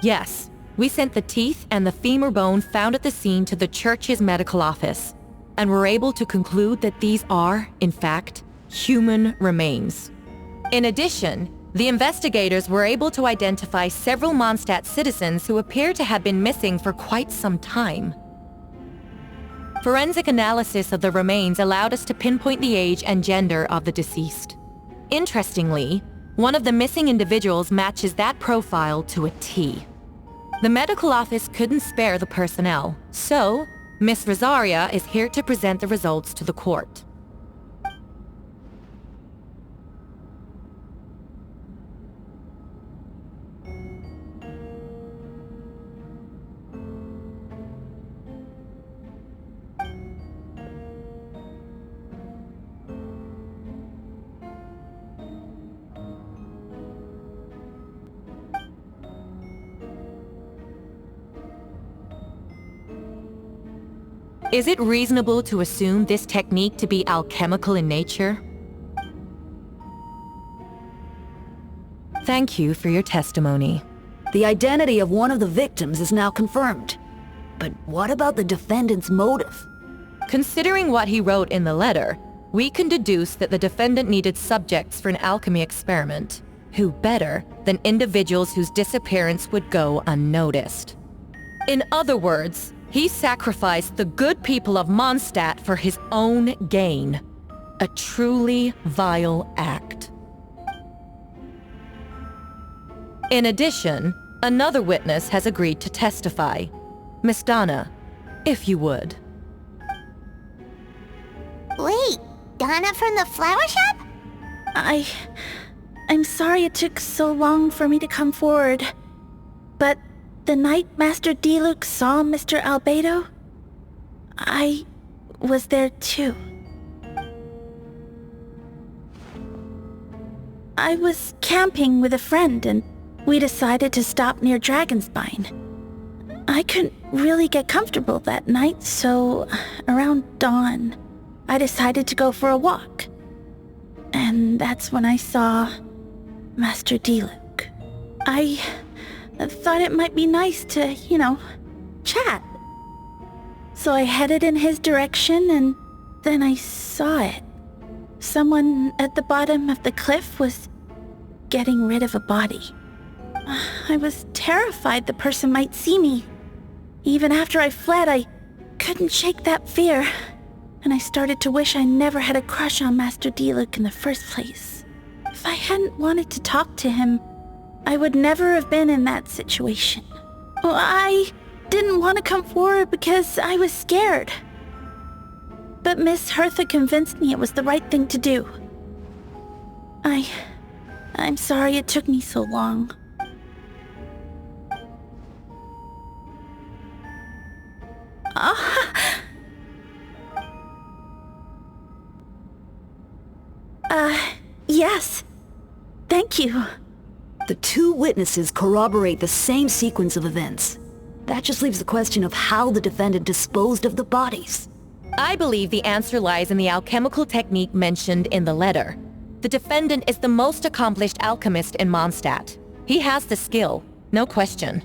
Yes, we sent the teeth and the femur bone found at the scene to the church's medical office, and were able to conclude that these are, in fact, human remains. In addition, the investigators were able to identify several Mondstadt citizens who appear to have been missing for quite some time. Forensic analysis of the remains allowed us to pinpoint the age and gender of the deceased. Interestingly, one of the missing individuals matches that profile to a T. The medical office couldn't spare the personnel, so Miss Rosaria is here to present the results to the court. Is it reasonable to assume this technique to be alchemical in nature? Thank you for your testimony. The identity of one of the victims is now confirmed. But what about the defendant's motive? Considering what he wrote in the letter, we can deduce that the defendant needed subjects for an alchemy experiment. Who better than individuals whose disappearance would go unnoticed? In other words, he sacrificed the good people of Mondstadt for his own gain. A truly vile act. In addition, another witness has agreed to testify. Miss Donna, if you would. Wait, Donna from the flower shop? I'm sorry it took so long for me to come forward, but the night Master Diluc saw Mr. Albedo, I was there too. I was camping with a friend and we decided to stop near Dragonspine. I couldn't really get comfortable that night, so around dawn, I decided to go for a walk. And that's when I saw Master Diluc. I thought it might be nice to, chat. So I headed in his direction and then I saw it. Someone at the bottom of the cliff was getting rid of a body. I was terrified the person might see me. Even after I fled, I couldn't shake that fear. And I started to wish I never had a crush on Master Diluc in the first place. If I hadn't wanted to talk to him, I would never have been in that situation. Well, I didn't want to come forward because I was scared. But Miss Hertha convinced me it was the right thing to do. I'm sorry it took me so long. Yes. Thank you. The two witnesses corroborate the same sequence of events. That just leaves the question of how the defendant disposed of the bodies. I believe the answer lies in the alchemical technique mentioned in the letter. The defendant is the most accomplished alchemist in Mondstadt. He has the skill, no question.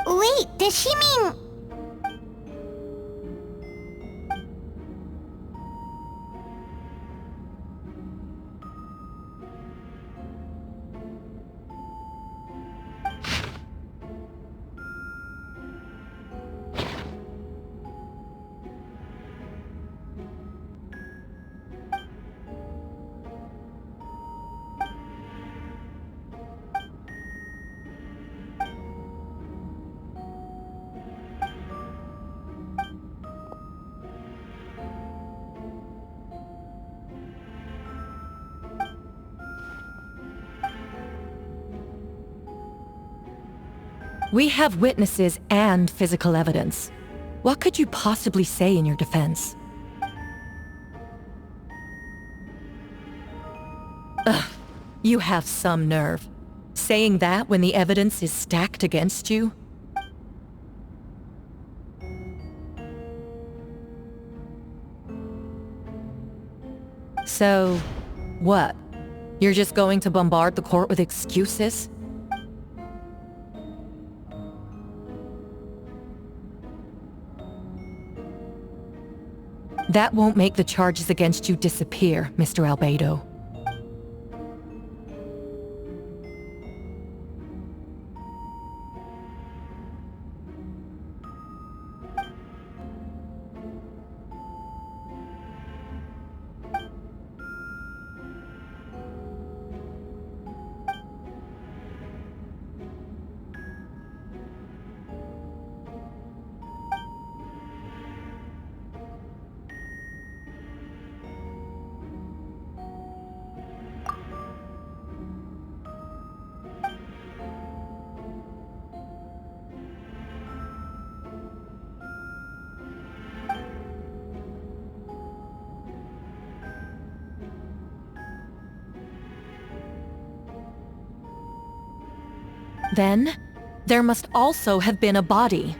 Wait, does she mean... We have witnesses and physical evidence. What could you possibly say in your defense? Ugh, you have some nerve. Saying that when the evidence is stacked against you? So, what? You're just going to bombard the court with excuses? That won't make the charges against you disappear, Mr. Albedo. Then, there must also have been a body.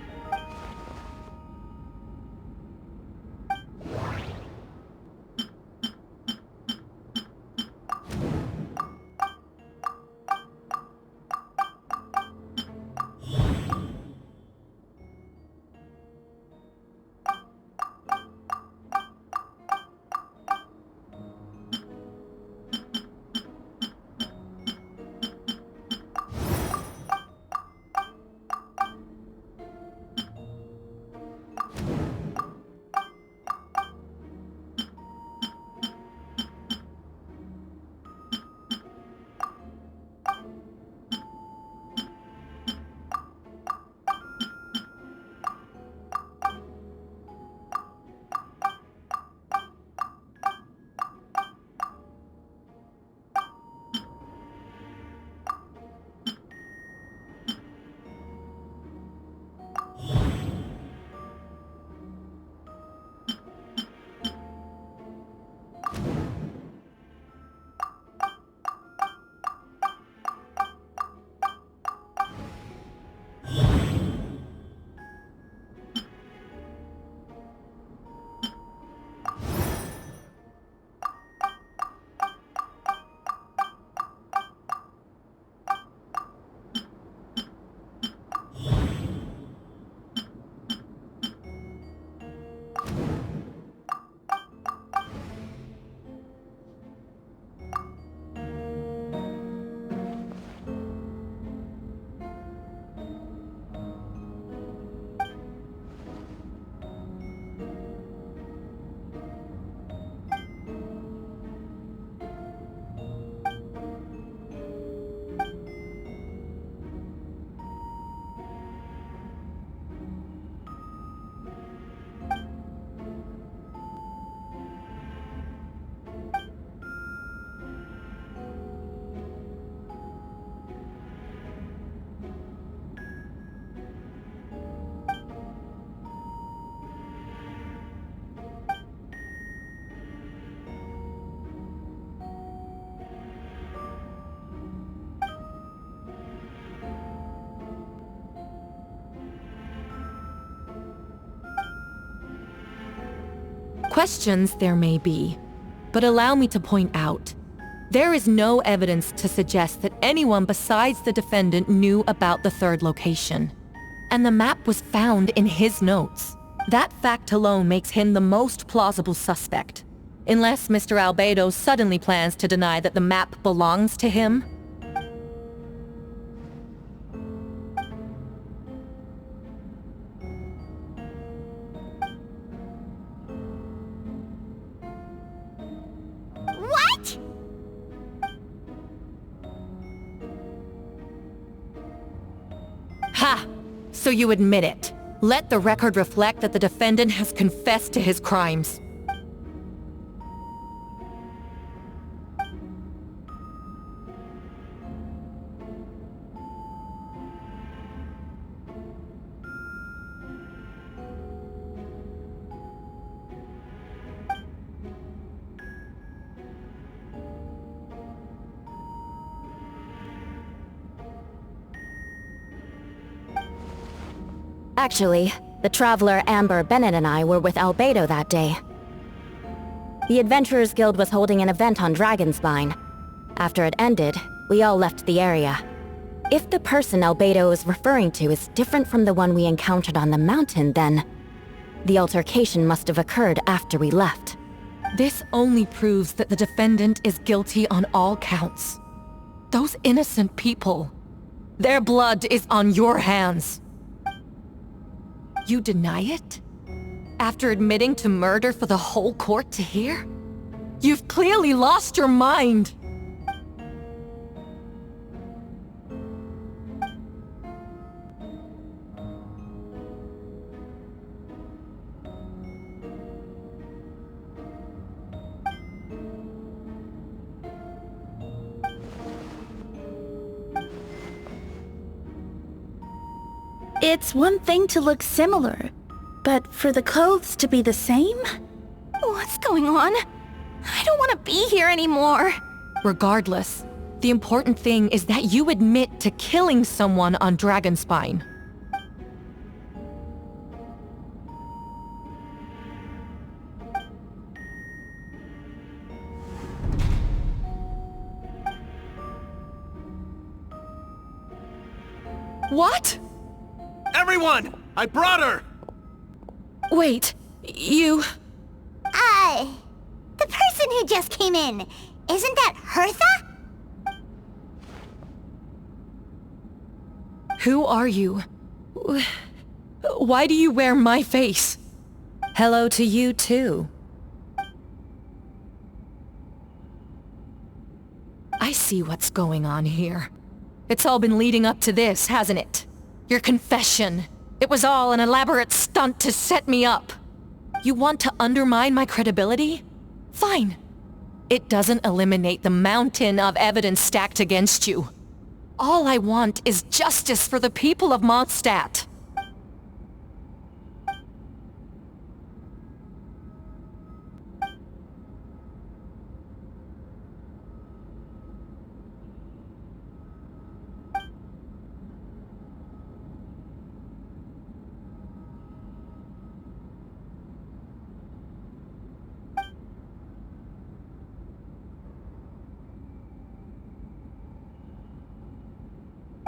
Questions there may be, but allow me to point out, there is no evidence to suggest that anyone besides the defendant knew about the third location. And the map was found in his notes. That fact alone makes him the most plausible suspect. Unless Mr. Albedo suddenly plans to deny that the map belongs to him. What? Ha! So you admit it. Let the record reflect that the defendant has confessed to his crimes. Actually, the traveler Amber Bennett and I were with Albedo that day. The Adventurers Guild was holding an event on Dragonspine. After it ended, we all left the area. If the person Albedo is referring to is different from the one we encountered on the mountain, then the altercation must have occurred after we left. This only proves that the defendant is guilty on all counts. Those innocent people, their blood is on your hands. You deny it? After admitting to murder for the whole court to hear? You've clearly lost your mind! It's one thing to look similar, but for the clothes to be the same? What's going on? I don't want to be here anymore. Regardless, the important thing is that you admit to killing someone on Dragonspine. What? Everyone! I brought her! Wait, you... The person who just came in, isn't that Hertha? Who are you? Why do you wear my face? Hello to you too. I see what's going on here. It's all been leading up to this, hasn't it? Your confession. It was all an elaborate stunt to set me up. You want to undermine my credibility? Fine. It doesn't eliminate the mountain of evidence stacked against you. All I want is justice for the people of Mondstadt.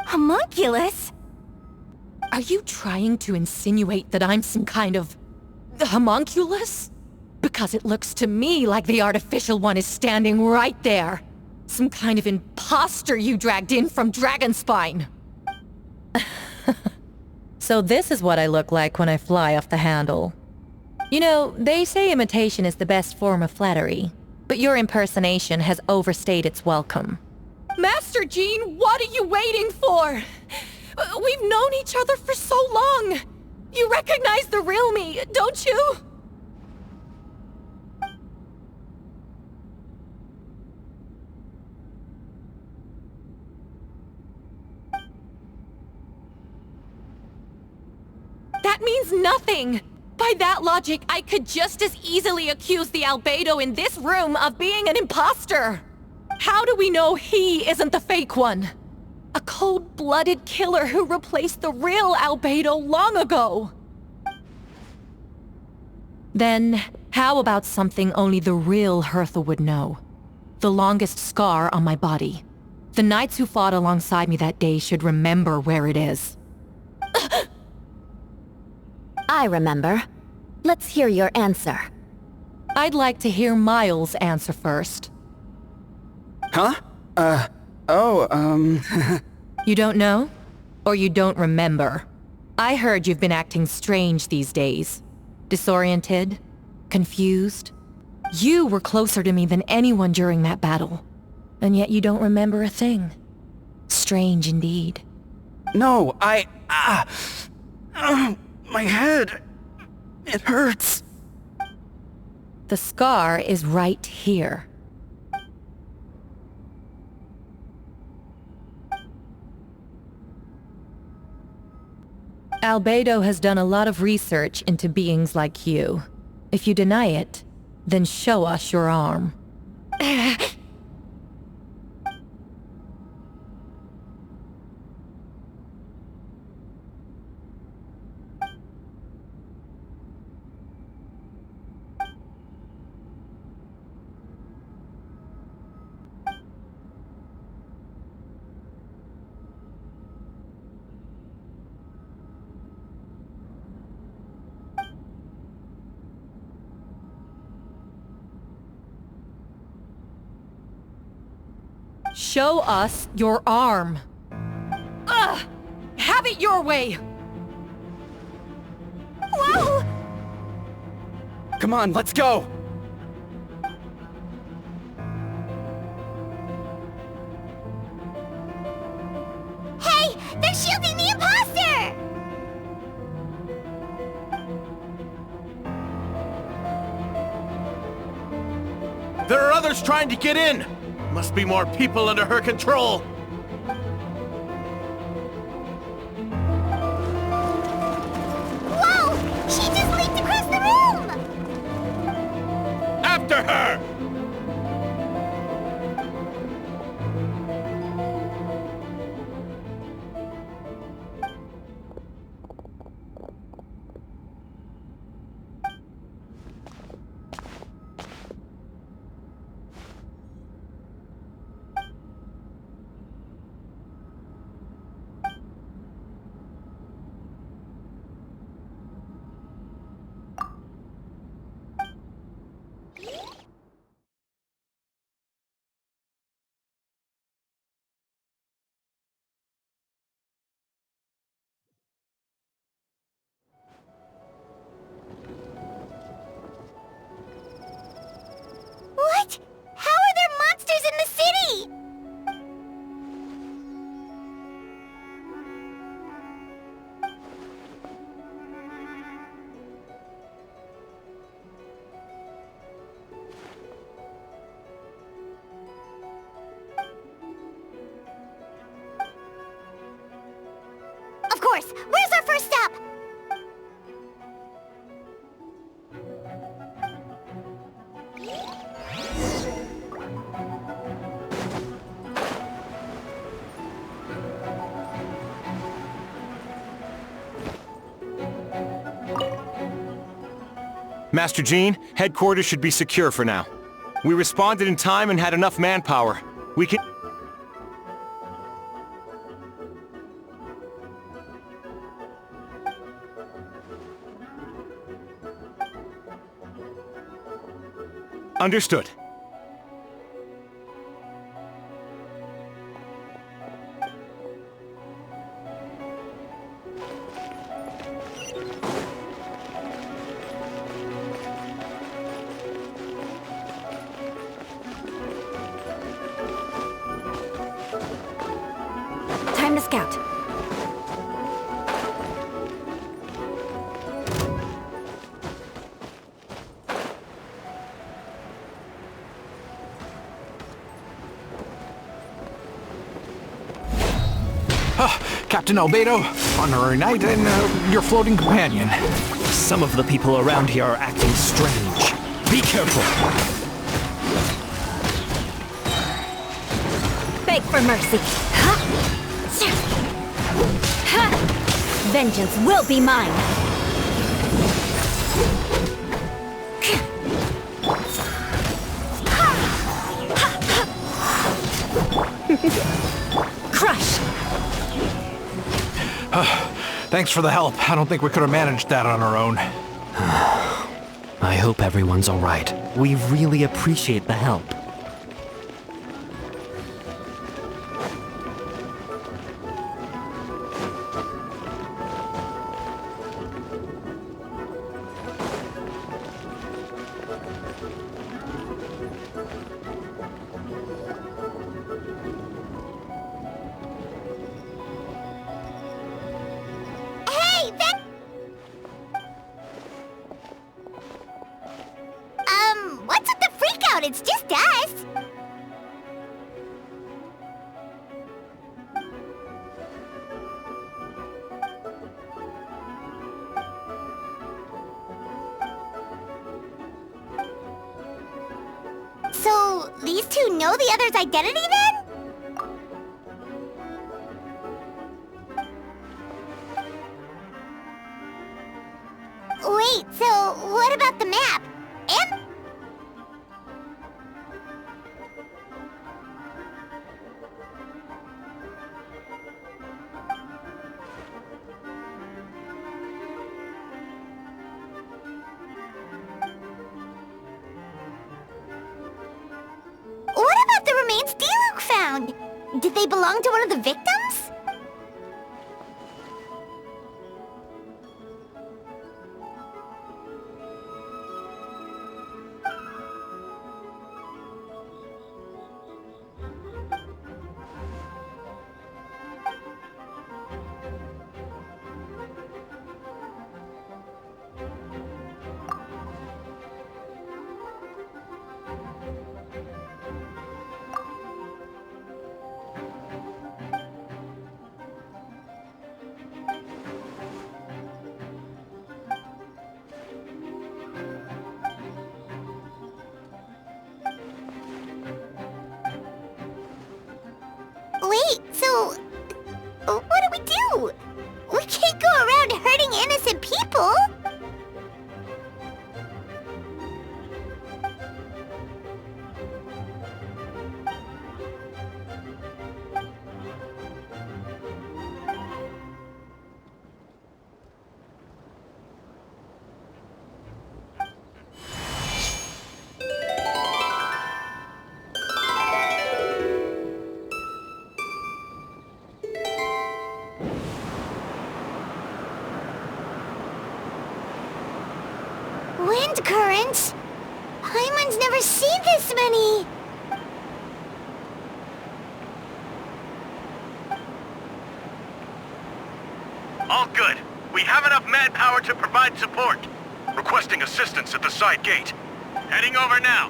Homunculus? Are you trying to insinuate that I'm some kind of... homunculus? Because it looks to me like the artificial one is standing right there. Some kind of imposter you dragged in from Dragonspine. So this is what I look like when I fly off the handle. You know, they say imitation is the best form of flattery, but your impersonation has overstayed its welcome. Master Jean, what are you waiting for? We've known each other for so long. You recognize the real me, don't you? That means nothing. By that logic, I could just as easily accuse the Albedo in this room of being an imposter. How do we know he isn't the fake one? A cold-blooded killer who replaced the real Albedo long ago. Then, how about something only the real Hertha would know? The longest scar on my body. The knights who fought alongside me that day should remember where it is. I remember. Let's hear your answer. I'd like to hear Miles' answer first. Huh? You don't know? Or you don't remember? I heard you've been acting strange these days. Disoriented? Confused? You were closer to me than anyone during that battle. And yet you don't remember a thing. Strange indeed. No, my head. It hurts. The scar is right here. Albedo has done a lot of research into beings like you. If you deny it, then show us your arm. Show us your arm. Ugh! Have it your way! Whoa! Come on, let's go! Hey! They're shielding the imposter! There are others trying to get in! Must be more people under her control! Whoa! She just leaped across the room! After her! What? How are there monsters in the city? Of course! Where's our first stop? Master Jean, headquarters should be secure for now. We responded in time and had enough manpower. We can... Understood. Time to scout. Captain Albedo, honorary knight, and your floating companion. Some of the people around here are acting strange. Be careful! Beg for mercy. Vengeance will be mine. Crush! Thanks for the help. I don't think we could have managed that on our own. I hope everyone's alright. We really appreciate the help. Hey, what's with the freak out? It's just us. So, these two know the other's identity then? Wait, so what about the map? And... what about the remains Diluc found? Did they belong to one of the victims? Wait, so... what do we do? We can't go around hurting innocent people! Wind currents? Paimon's never seen this many! All good. We have enough manpower to provide support. Requesting assistance at the side gate. Heading over now.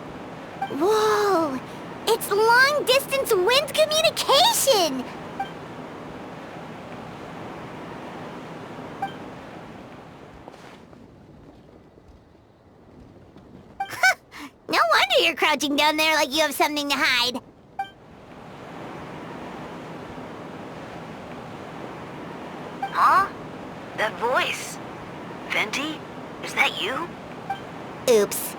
Whoa! It's long-distance wind communication! No wonder you're crouching down there like you have something to hide. Huh? That voice? Venti? Is that you? Oops.